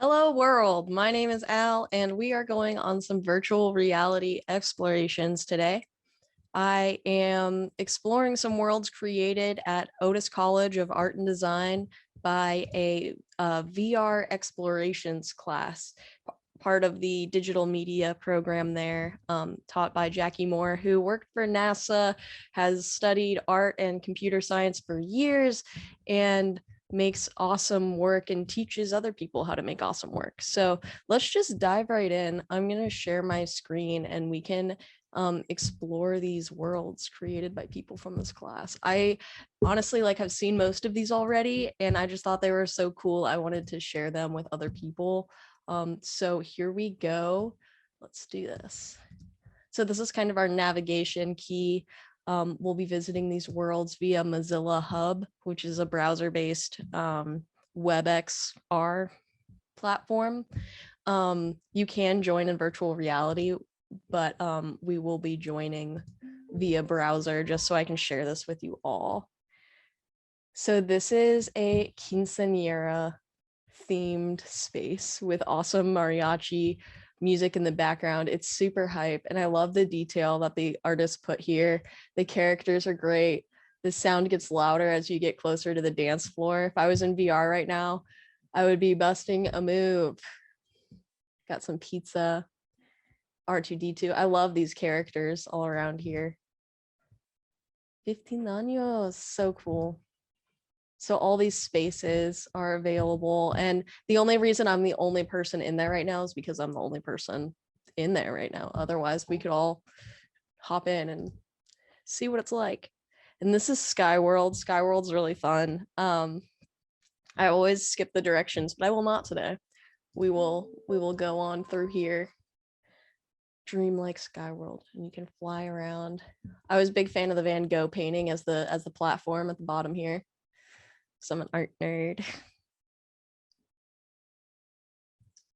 Hello world, my name is Al and we are going on some virtual reality explorations today. I am exploring some worlds created at Otis College of Art and Design by a VR explorations class, part of the digital media program there, taught by Jackie Moore, who worked for NASA, has studied art and computer science for years, and makes awesome work and teaches other people how to make awesome work. So let's just dive right in. I'm going to share my screen and we can explore these worlds created by people from this class. I honestly have seen most of these already, and I just thought they were so cool. I wanted to share them with other people. So here we go. Let's do this. So this is kind of our navigation key. We'll be visiting these worlds via Mozilla Hub, which is a browser-based WebXR platform. You can join in virtual reality, but we will be joining via browser just so I can share this with you all. So this is a Quinceanera themed space with awesome mariachi music in the background. It's super hype, and I love the detail that the artists put here. The characters are great. The sound gets louder as you get closer to the dance floor. If I was in VR right now, I would be busting a move. Got some pizza, R2-D2. I love these characters all around here. 15 años, so cool. So all these spaces are available, and the only reason I'm the only person in there right now is because I'm the only person in there right now. Otherwise, we could all hop in and see what it's like. And this is Skyworld. Skyworld's really fun. I always skip the directions, but I will not today. We will go on through here. Dream like Skyworld, and you can fly around. I was a big fan of the Van Gogh painting as the platform at the bottom here. So I'm an art nerd.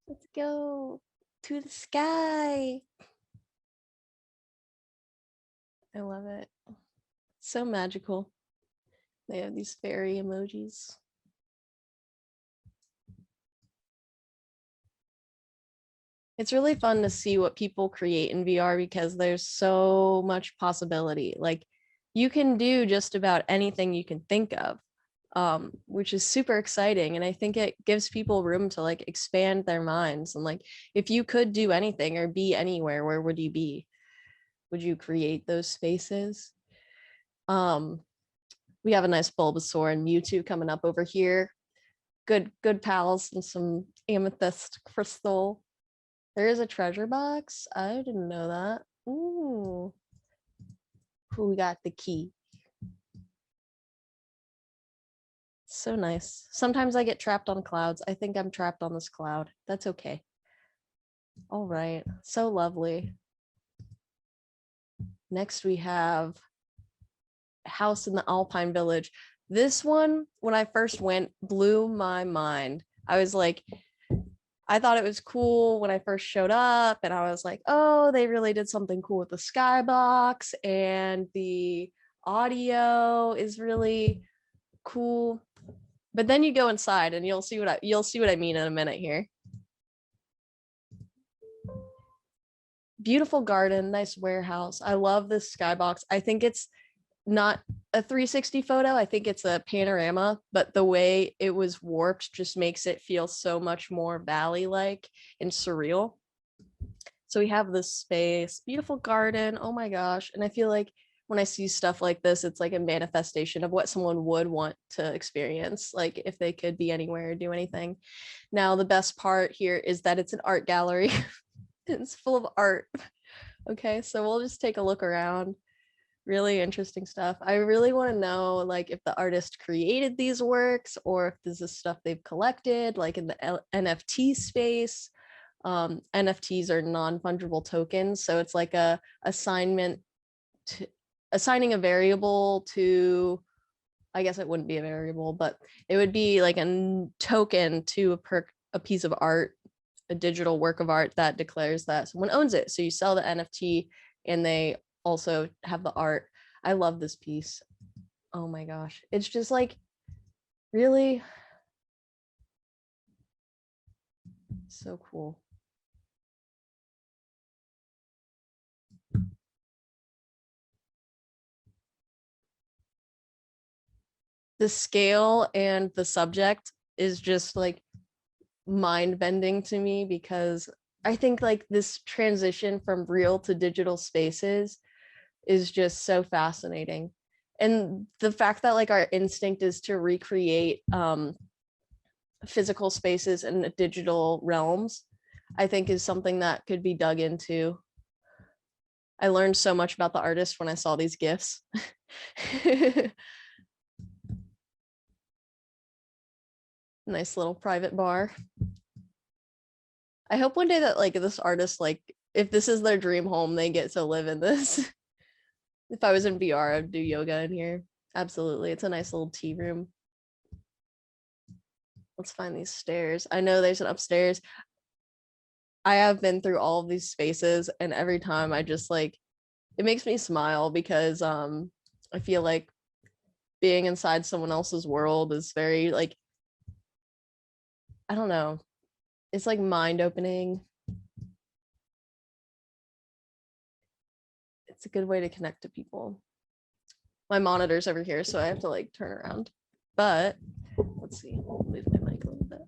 Let's go to the sky. I love it. So magical. They have these fairy emojis. It's really fun to see what people create in VR because there's so much possibility. Like, you can do just about anything you can think of, which is super exciting. And I think it gives people room to expand their minds. And if you could do anything or be anywhere, where would you be? Would you create those spaces? We have a nice Bulbasaur and Mewtwo coming up over here. Good pals and some amethyst crystal. There is a treasure box. I didn't know that. Ooh. Who got the key? So nice. Sometimes I get trapped on clouds. I think I'm trapped on this cloud. That's okay. All right. So lovely. Next we have a house in the Alpine Village. This one, when I first went, blew my mind. I thought it was cool when I first showed up, and I was like, oh, they really did something cool with the skybox, and the audio is really cool. But then you go inside and you'll see what I mean in a minute here. Beautiful garden, nice warehouse. I love this skybox. I think it's not a 360 photo. I think it's a panorama, but the way it was warped just makes it feel so much more valley-like and surreal. So we have this space, beautiful garden. Oh my gosh. And I feel like when I see stuff like this, it's like a manifestation of what someone would want to experience, like if they could be anywhere or do anything. Now, the best part here is that it's an art gallery. It's full of art. Okay, so we'll just take a look around. Really interesting stuff. I really want to know if the artist created these works or if this is stuff they've collected, like in the NFT space. NFTs are non-fungible tokens, so it's like a assignment to assigning a variable to, I guess it wouldn't be a variable, but it would be like a token to a piece of art, a digital work of art that declares that someone owns it. So you sell the NFT and they also have the art. I love this piece. Oh my gosh. It's just really So cool. The scale and the subject is just like mind bending to me, because I think like this transition from real to digital spaces is just so fascinating. And the fact that like our instinct is to recreate physical spaces in digital realms, I think is something that could be dug into. I learned so much about the artist when I saw these gifs. Nice little private bar. I hope one day that like this artist, like if this is their dream home, they get to live in this. If I was in VR, I'd do yoga in here. Absolutely. It's a nice little tea room. Let's find these stairs. I know there's an upstairs. I have been through all of these spaces, and every time I just like, it makes me smile, because I feel like being inside someone else's world is very like, I don't know, it's like mind opening. It's a good way to connect to people. My monitor's over here, so I have to like turn around. But let's see, I'll move my mic a little bit.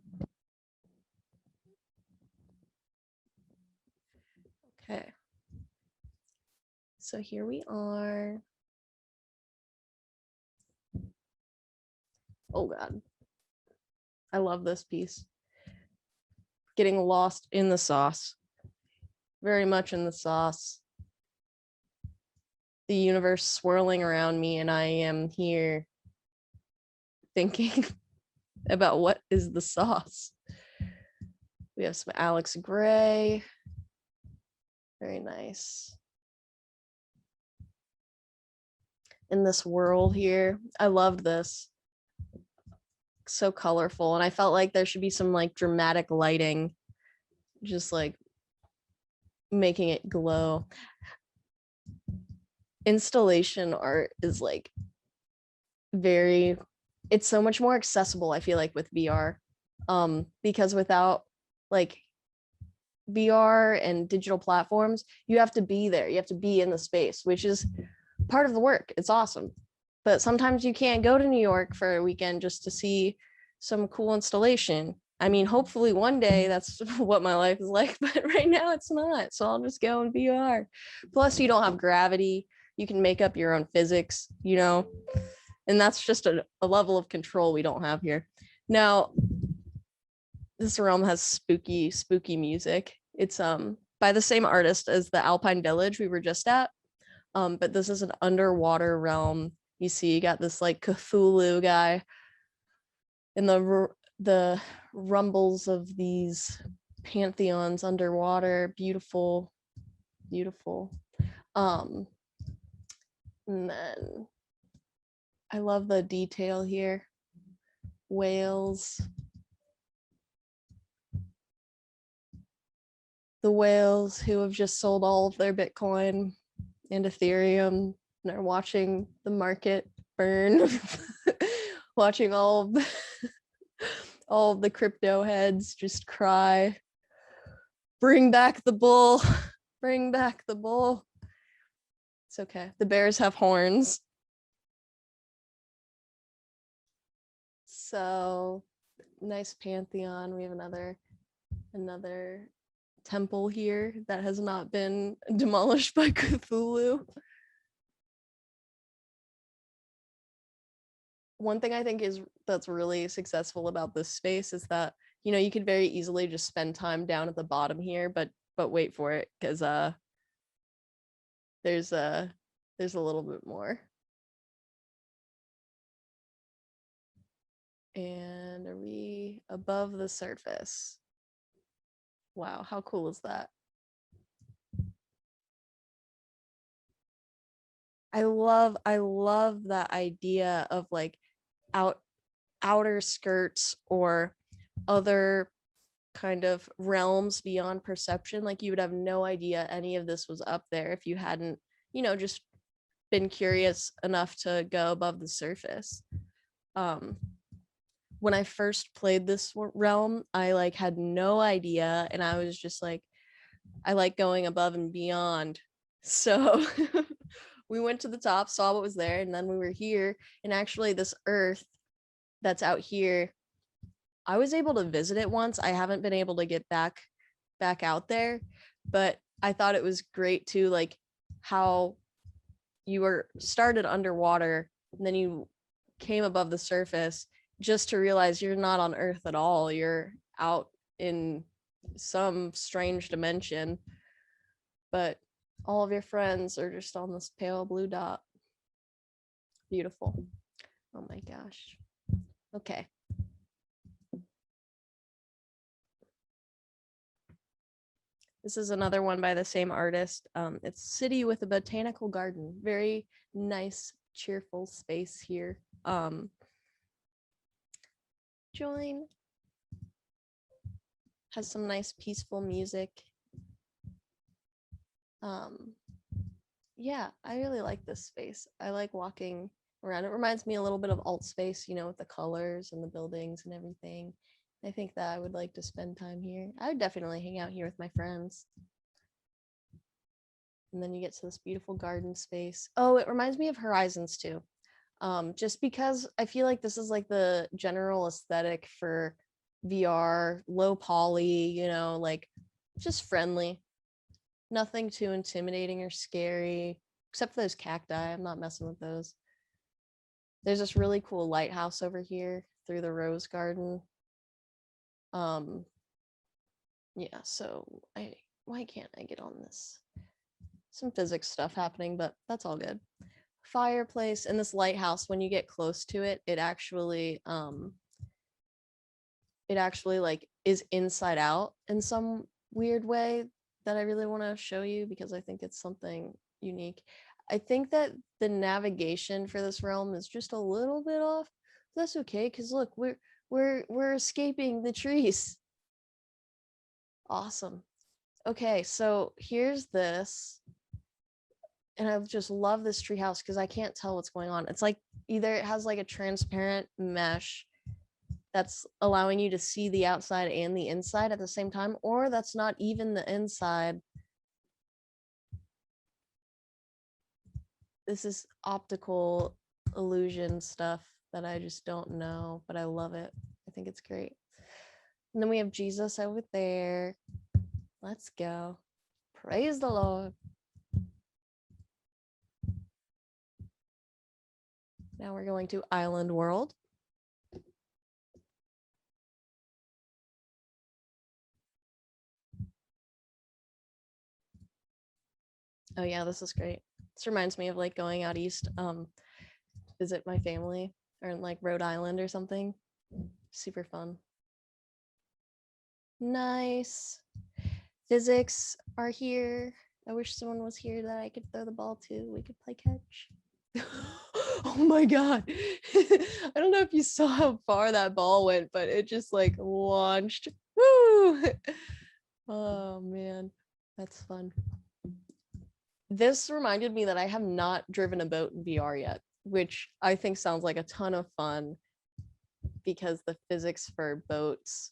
Okay. So here we are. Oh God. I love this piece. Getting lost in the sauce. Very much in the sauce. The universe swirling around me, and I am here thinking about what is the sauce. We have some Alex Gray. Very nice. In this world here, I loved this. So colorful, and I felt like there should be some like dramatic lighting, just like making it glow. Installation art is like very, it's so much more accessible, I feel like, with VR, because without like VR and digital platforms, you have to be there, you have to be in the space, which is part of the work. It's awesome, but sometimes you can't go to New York for a weekend just to see some cool installation. I mean, hopefully one day that's what my life is like, but right now it's not. So I'll just go in VR. Plus, you don't have gravity. You can make up your own physics, you know, and that's just a level of control we don't have here. Now, this realm has spooky, spooky music. It's by the same artist as the Alpine Village we were just at. But this is an underwater realm. You see, you got this like Cthulhu guy, and the rumbles of these pantheons underwater. Beautiful, beautiful. And then I love the detail here. Whales. The whales who have just sold all of their Bitcoin and Ethereum and are watching the market burn, watching all of the crypto heads just cry, bring back the bull, bring back the bull. It's okay. The bears have horns. So nice pantheon. We have another temple here that has not been demolished by Cthulhu. One thing I think is that's really successful about this space is that, you know, you could very easily just spend time down at the bottom here, but wait for it, because there's a little bit more. And are we above the surface? Wow, how cool is that? I love that idea of like outer skirts or other kind of realms beyond perception. Like you would have no idea any of this was up there if you hadn't, you know, just been curious enough to go above the surface. when I first played this realm, I like had no idea, and I was just like, I like going above and beyond. So we went to the top, saw what was there, and then we were here. And actually, this earth that's out here, I was able to visit it once. I haven't been able to get back out there, but I thought it was great too, like how you were started underwater and then you came above the surface just to realize you're not on Earth at all. You're out in some strange dimension, but all of your friends are just on this pale blue dot. Beautiful. Oh my gosh. Okay. This is another one by the same artist. It's City with a Botanical Garden. Very nice, cheerful space here. Join. Has some nice, peaceful music. Yeah, I really like this space. I like walking around. It reminds me a little bit of alt space, you know, with the colors and the buildings and everything. I think that I would like to spend time here. I would definitely hang out here with my friends. And then you get to this beautiful garden space. Oh, it reminds me of Horizons too. Just because I feel like this is like the general aesthetic for VR, low poly, you know, like just friendly. Nothing too intimidating or scary, except for those cacti. I'm not messing with those. There's this really cool lighthouse over here through the rose garden. Yeah, so why can't I get on this? Some physics stuff happening, but that's all good. Fireplace and this lighthouse, when you get close to it, it actually like is inside out in some weird way that I really want to show you because I think it's something unique. I think that the navigation for this realm is just a little bit off. That's okay, because look, we're escaping the trees. Awesome. Okay, so here's this. And I just love this treehouse because I can't tell what's going on. It's like either it has like a transparent mesh that's allowing you to see the outside and the inside at the same time, or that's not even the inside. This is optical illusion stuff that I just don't know, but I love it. I think it's great. And then we have Jesus over there. Let's go. Praise the Lord. Now we're going to Island World. Oh yeah, this is great. This reminds me of like going out east, visit my family or in like Rhode Island or something. Super fun. Nice. Physics are here. I wish someone was here that I could throw the ball to. We could play catch. Oh my god. I don't know if you saw how far that ball went, but it just like launched. Woo! Oh man, that's fun. This reminded me that I have not driven a boat in VR yet, which I think sounds like a ton of fun because the physics for boats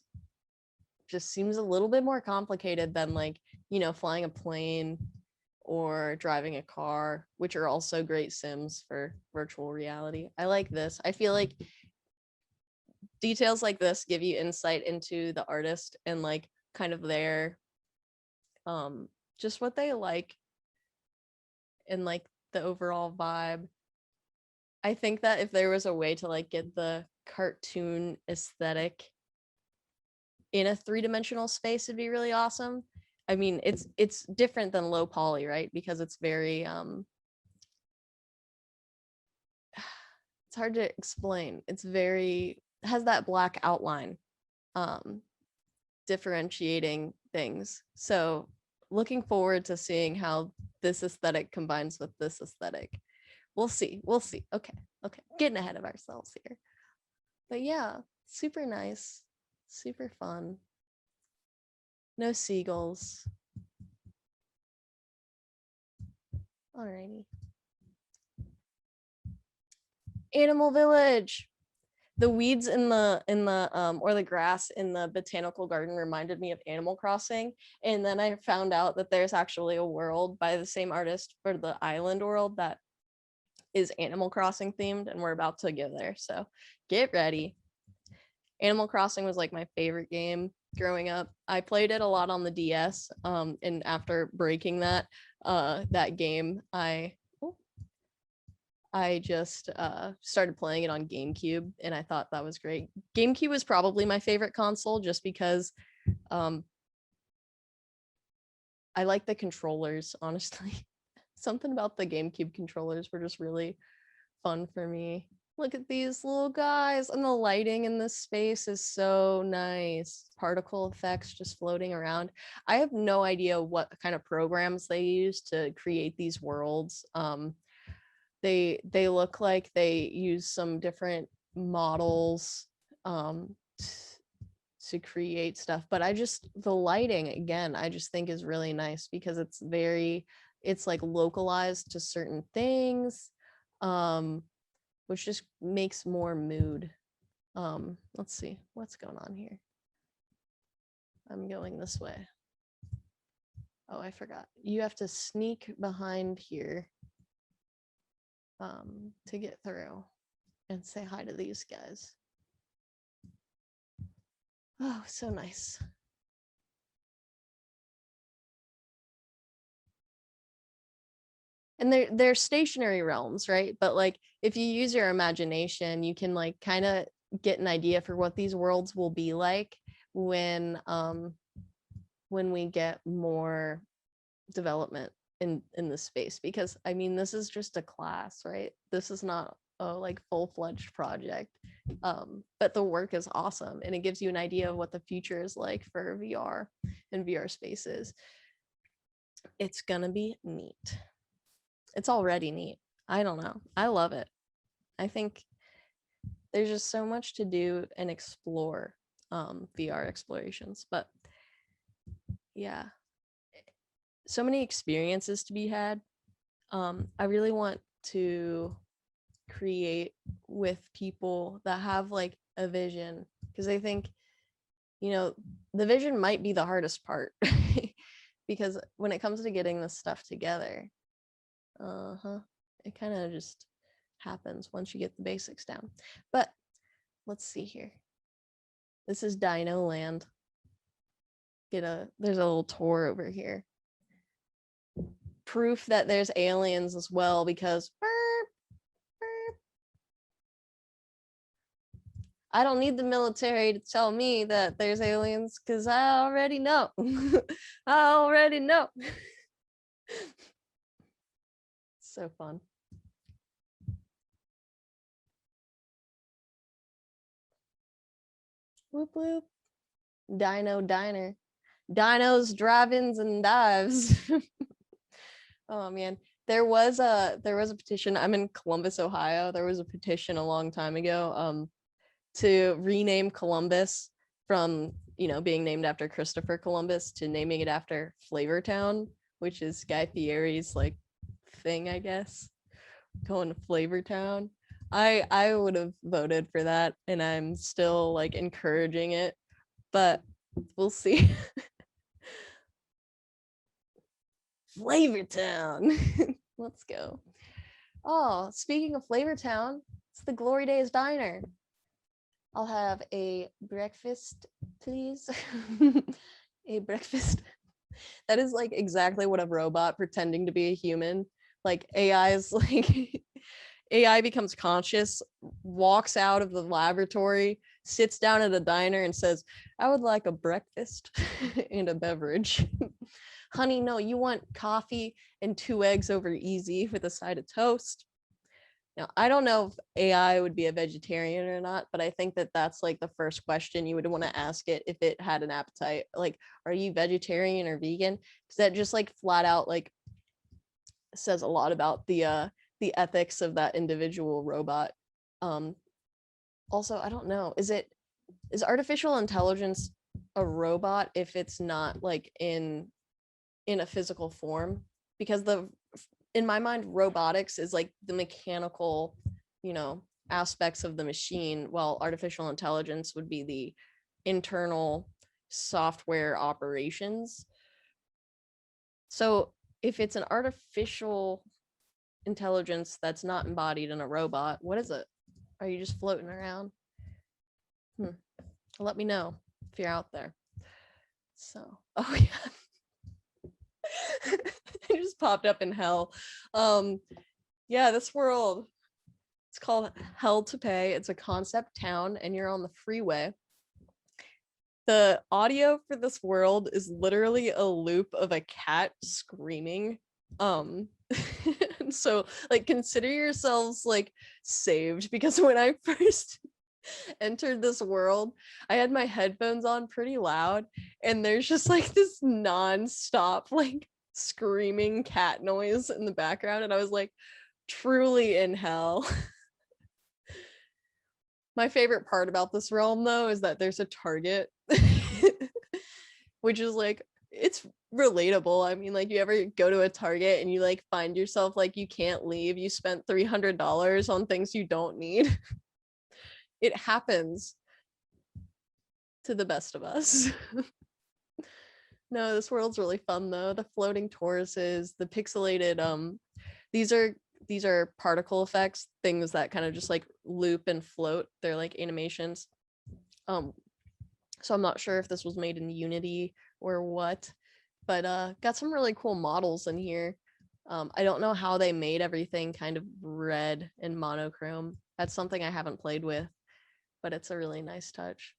just seems a little bit more complicated than like, you know, flying a plane or driving a car, which are also great sims for virtual reality. I like this. I feel like details like this give you insight into the artist and like kind of their just what they like and like the overall vibe. I think that if there was a way to like get the cartoon aesthetic in a three-dimensional space, it'd be really awesome. I mean, it's different than low poly, right? Because it's very it's hard to explain. It's very has that black outline differentiating things. So looking forward to seeing how this aesthetic combines with this aesthetic. We'll see. Okay, getting ahead of ourselves here. But yeah, super nice, super fun. No seagulls. Alrighty. Animal Village. the weeds in the or the grass in the botanical garden reminded me of Animal Crossing, and then I found out that there's actually a world by the same artist for the island world that is Animal Crossing themed, and we're about to go there, so get ready. Animal Crossing was like my favorite game growing up. I played it a lot on the DS, and after breaking that game, I just started playing it on GameCube, and I thought that was great. GameCube was probably my favorite console just because I like the controllers, honestly. Something about the GameCube controllers were just really fun for me. Look at these little guys, and the lighting in this space is so nice. Particle effects just floating around. I have no idea what kind of programs they use to create these worlds. They look like they use some different models to create stuff, but the lighting again, I just think is really nice because it's like localized to certain things, which just makes more mood. Let's see what's going on here. I'm going this way. Oh, I forgot. You have to sneak behind here to get through and say hi to these guys. Oh, so nice. And they're stationary realms, right? But like if you use your imagination, you can like kind of get an idea for what these worlds will be like when we get more development in the space, because I mean this is just a class, right? This is not a like full-fledged project, but the work is awesome and it gives you an idea of what the future is like for VR and VR spaces. It's gonna be neat. It's already neat. I don't know, I love it. I think there's just so much to do and explore VR explorations, but yeah, so many experiences to be had. I really want to create with people that have like a vision, because I think, you know, the vision might be the hardest part because when it comes to getting this stuff together, it kind of just happens once you get the basics down. But let's see here. This is Dinoland. There's a little tour over here. Proof that there's aliens as well, because I don't need the military to tell me that there's aliens, because I already know. I already know. So fun. Whoop whoop. Dino Diner. Dinos, drive-ins, and dives. Oh man. There was a petition. I'm in Columbus, Ohio. There was a petition a long time ago to rename Columbus from, being named after Christopher Columbus to naming it after Flavortown, which is Guy Fieri's like thing, I guess. Going to Flavortown. I would have voted for that, and I'm still like encouraging it, but we'll see. Flavortown. Let's go. Oh, speaking of Flavortown, it's the Glory Days Diner. I'll have a breakfast, please. A breakfast. That is like exactly what a robot pretending to be a human. Like AI is like AI becomes conscious, walks out of the laboratory, sits down at a diner and says, "I would like a breakfast and a beverage." Honey, no, you want coffee and 2 eggs over easy with a side of toast. Now, I don't know if AI would be a vegetarian or not, but I think that that's like the first question you would want to ask it if it had an appetite. Like, are you vegetarian or vegan? Because that just like flat out like says a lot about the ethics of that individual robot. Also, I don't know, is artificial intelligence a robot if it's not like in a physical form? Because in my mind, robotics is like the mechanical, aspects of the machine, while artificial intelligence would be the internal software operations. So if it's an artificial intelligence that's not embodied in a robot, what is it? Are you just floating around? Let me know if you're out there. So, oh yeah. It just popped up in hell. Yeah, this world, it's called Hell to Pay. It's a concept town and you're on the freeway. The audio for this world is literally a loop of a cat screaming. So like consider yourselves like saved, because when I first entered this world, I had my headphones on pretty loud and there's just like this non-stop like screaming cat noise in the background, and I was like truly in hell. My favorite part about this realm though is that there's a Target, which is like, it's relatable. I mean, like, you ever go to a Target and you like find yourself like you can't leave, you spent $300 on things you don't need. It happens to the best of us. No, this world's really fun though. The floating Tauruses, the pixelated, these are particle effects, things that kind of just like loop and float. They're like animations. So I'm not sure if this was made in Unity or what, but got some really cool models in here. I don't know how they made everything kind of red and monochrome. That's something I haven't played with, but it's a really nice touch.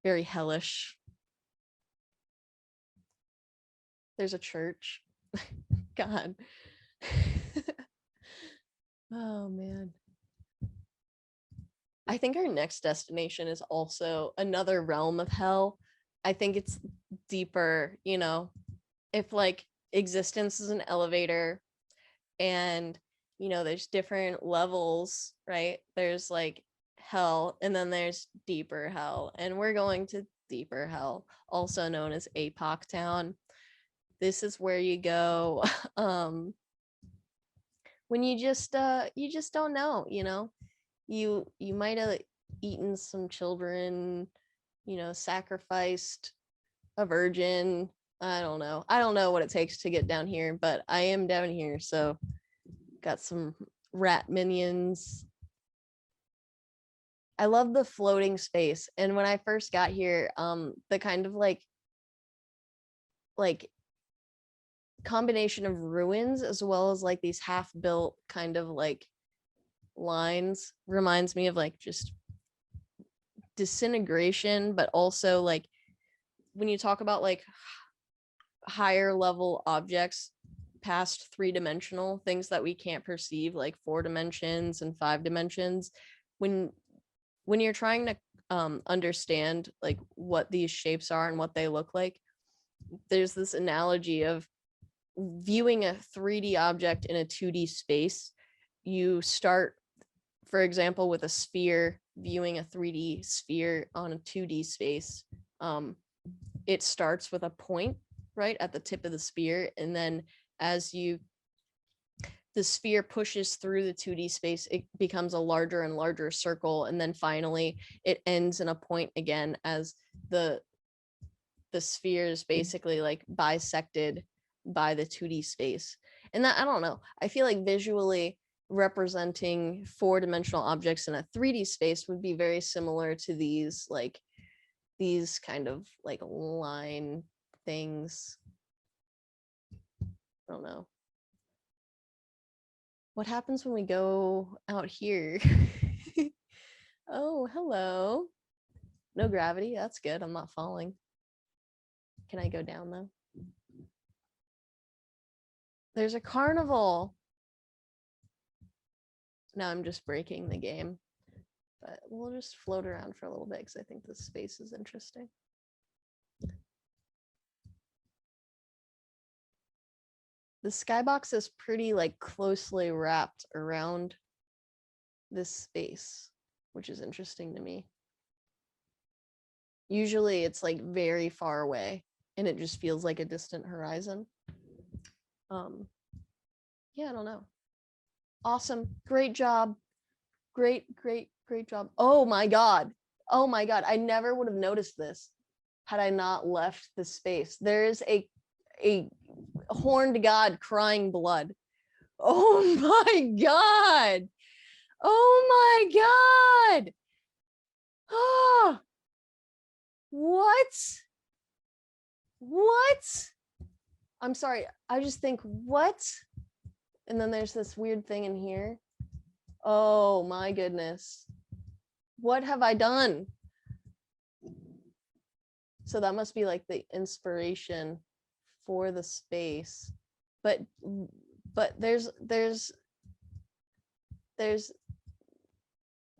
Very hellish. There's a church. God. Oh man. I think our next destination is also another realm of hell. I think it's deeper, you know, if like existence is an elevator and, you know, there's different levels, right? There's like hell and then there's deeper hell. And we're going to deeper hell, also known as Apoc Town. This is where you go when you just don't know, you know. You might have eaten some children, you know, sacrificed a virgin. I don't know what it takes to get down here, but I am down here, so got some rat minions. I love the floating space. And when I first got here, the kind of like combination of ruins as well as like these half built kind of like lines reminds me of like just disintegration, but also like when you talk about like higher level objects past 3-dimensional things that we can't perceive, like 4 dimensions and 5 dimensions, when you're trying to understand like what these shapes are and what they look like, there's this analogy of viewing a 3D object in a 2D space. You start, for example, with a sphere, viewing a 3D sphere on a 2D space. It starts with a point right at the tip of the sphere, and then as the sphere pushes through the 2D space, it becomes a larger and larger circle, and then finally it ends in a point again as the sphere is basically like bisected by the 2D space. And that, I don't know, I feel like visually representing 4-dimensional objects in a 3D space would be very similar to these kind of like line things. I don't know. What happens when we go out here? Oh, hello. No gravity. That's good. I'm not falling. Can I go down though? There's a carnival. Now I'm just breaking the game, but we'll just float around for a little bit because I think this space is interesting. The skybox is pretty like closely wrapped around this space, which is interesting to me. Usually it's like very far away and it just feels like a distant horizon. Yeah, I don't know. Awesome. Great job. Great, great, great job. Oh my God. Oh my God. I never would have noticed this had I not left the space. There's a horned god crying blood. Oh my God. Oh my God. Oh, what? What? I'm sorry. I just think, what? And then there's this weird thing in here. Oh my goodness. What have I done? So that must be like the inspiration for the space. But there's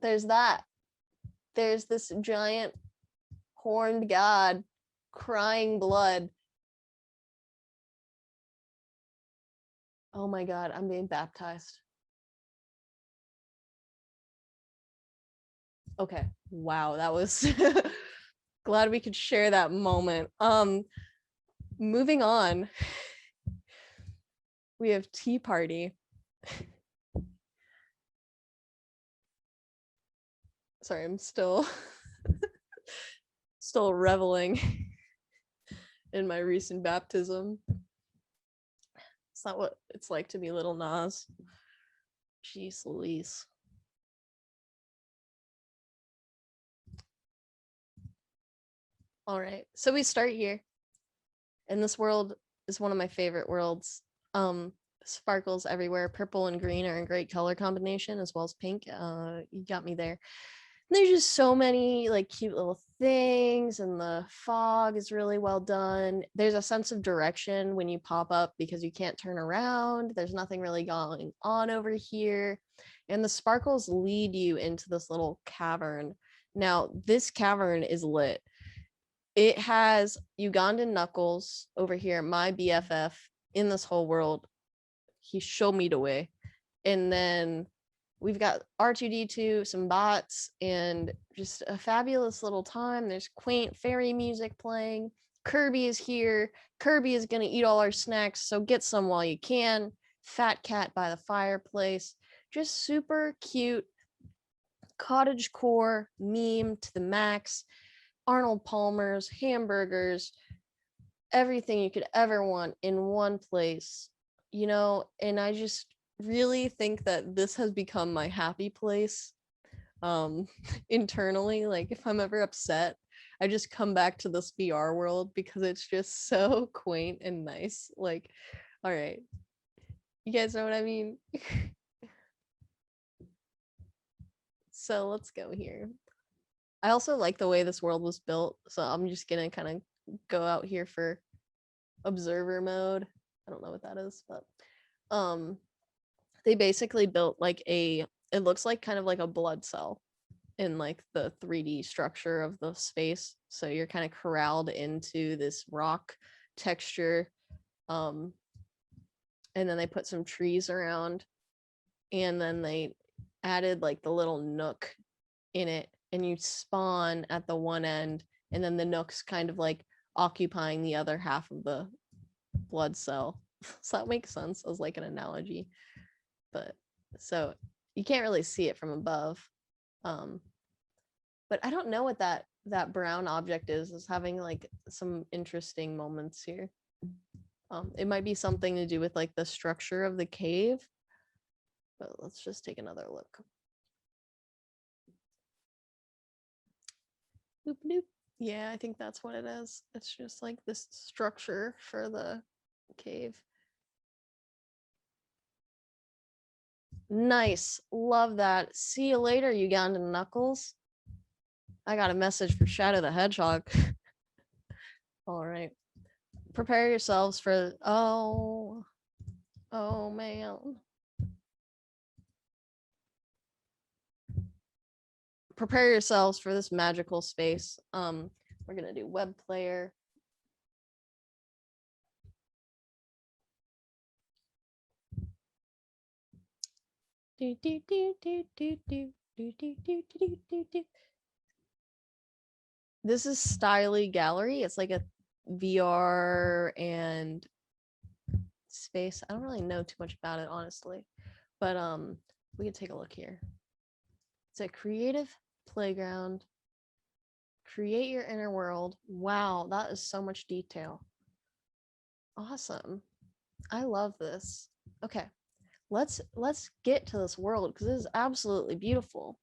that. There's this giant horned god crying blood. Oh my God, I'm being baptized. Okay. Wow, that was glad we could share that moment. Moving on. We have tea party. Sorry, I'm still reveling in my recent baptism. It's not what it's like to be little Nas. Jeez Louise. All right, so we start here. And this world is one of my favorite worlds. Sparkles everywhere. Purple and green are in great color combination, as well as pink. You got me there. There's just so many like cute little things, and the fog is really well done. There's a sense of direction when you pop up because you can't turn around. There's nothing really going on over here. And the sparkles lead you into this little cavern. Now, this cavern is lit. It has Ugandan Knuckles over here, my BFF in this whole world. He showed me the way. And then we've got R2D2, some bots, and just a fabulous little time. There's quaint fairy music playing. Kirby is here. Kirby is going to eat all our snacks, so get some while you can. Fat cat by the fireplace. Just super cute cottagecore meme to the max. Arnold Palmer's, hamburgers, everything you could ever want in one place, you know, and I just really think that this has become my happy place internally. Like if I'm ever upset, I just come back to this VR world because it's just so quaint and nice. Like, all right, you guys know what I mean? So let's go here. I also like the way this world was built, so I'm just gonna kind of go out here for observer mode. I don't know what that is, but they basically built like it looks like kind of like a blood cell in like the 3D structure of the space. So you're kind of corralled into this rock texture. And then they put some trees around, and then they added like the little nook in it, and you spawn at the one end, and then the nook's kind of like occupying the other half of the blood cell. So that makes sense as like an analogy. But so you can't really see it from above. But I don't know what that brown object is having like some interesting moments here. It might be something to do with like the structure of the cave, but let's just take another look. Boop, boop. Yeah, I think that's what it is. It's just like this structure for the cave. Nice. Love that. See you later, Ugandan Knuckles. I got a message for Shadow the Hedgehog. All right. Prepare yourselves for... Oh man. Prepare yourselves for this magical space. We're gonna do web player. This is stylie gallery. It's like a VR and space. I don't really know too much about it, honestly, but we can take a look here. It's a creative playground. Create your inner world. Wow, that is so much detail. Awesome. I love this. Okay, let's get to this world because it is absolutely beautiful.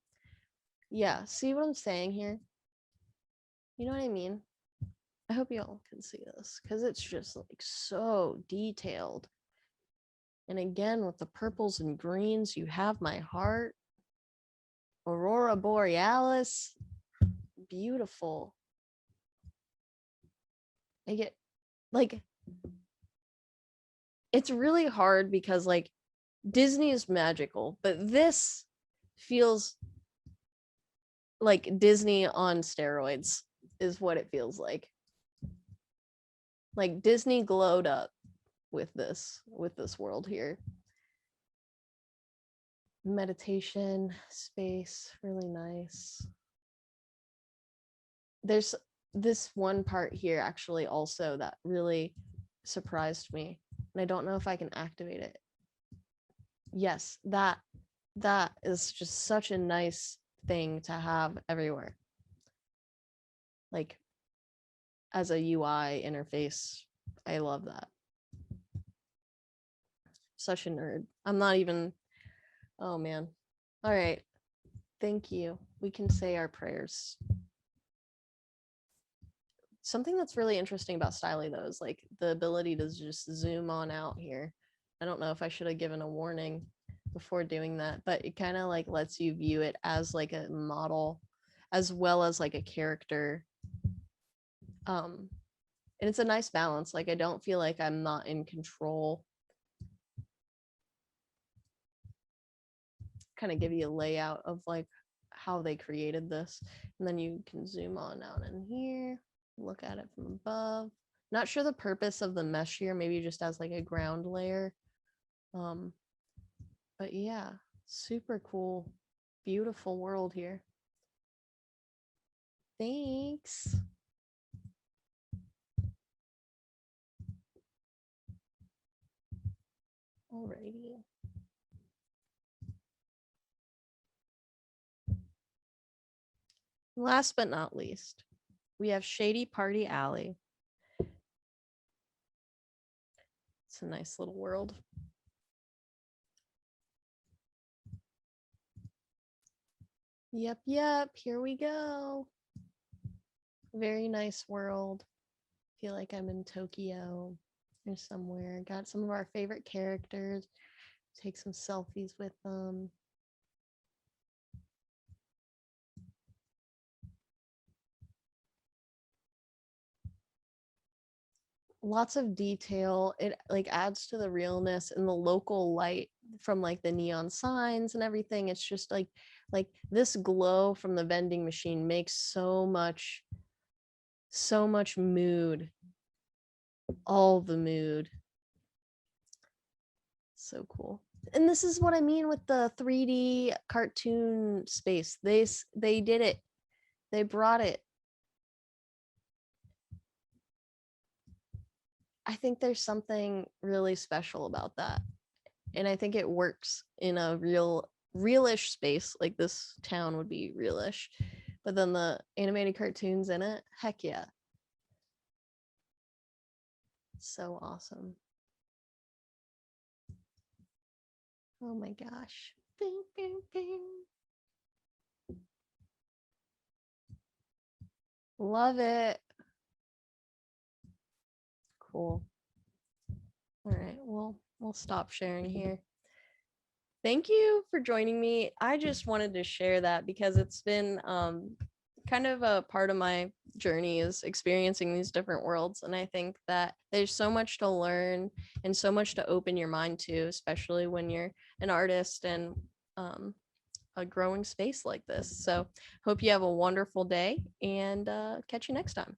Yeah, see what I'm saying here? You know what I mean? I hope you all can see this because it's just like so detailed. And again, with the purples and greens, you have my heart. Aurora Borealis, beautiful. I get like, it's really hard because like Disney is magical, but this feels like Disney on steroids is what it feels like. Like Disney glowed up with this world here. Meditation space, really nice. There's this one part here actually also that really surprised me, and I don't know if I can activate it. Yes, that is just such a nice thing to have everywhere. Like as a UI interface, I love that. Such a nerd. I'm not even, oh man. All right. Thank you. We can say our prayers. Something that's really interesting about stylie though is like the ability to just zoom on out here. I don't know if I should have given a warning before doing that, but it kind of like lets you view it as like a model as well as like a character. And it's a nice balance. Like I don't feel like I'm not in control. Kind of give you a layout of like how they created this, and then you can zoom on out in here, look at it from above. Not sure the purpose of the mesh here, maybe just as like a ground layer. But yeah, super cool, beautiful world here. Thanks. Alrighty. Last but not least, we have Shady Party Alley. It's a nice little world. Yep, here we go. Very nice world. Feel like I'm in Tokyo or somewhere. Got some of our favorite characters. Take some selfies with them. Lots of detail. It like adds to the realness and the local light from like the neon signs and everything. It's just like this glow from the vending machine makes so much mood. All the mood. So cool. And this is what I mean with the 3D cartoon space. They did it. They brought it. I think there's something really special about that. And I think it works in a realish space. Like this town would be realish. But then the animated cartoons in it, heck yeah. So awesome. Oh my gosh. Bing, bing, bing. Love it. Cool. All right, well, we'll stop sharing here. Thank you for joining me. I just wanted to share that because it's been kind of a part of my journey is experiencing these different worlds. And I think that there's so much to learn and so much to open your mind to, especially when you're an artist and a growing space like this. So hope you have a wonderful day and catch you next time.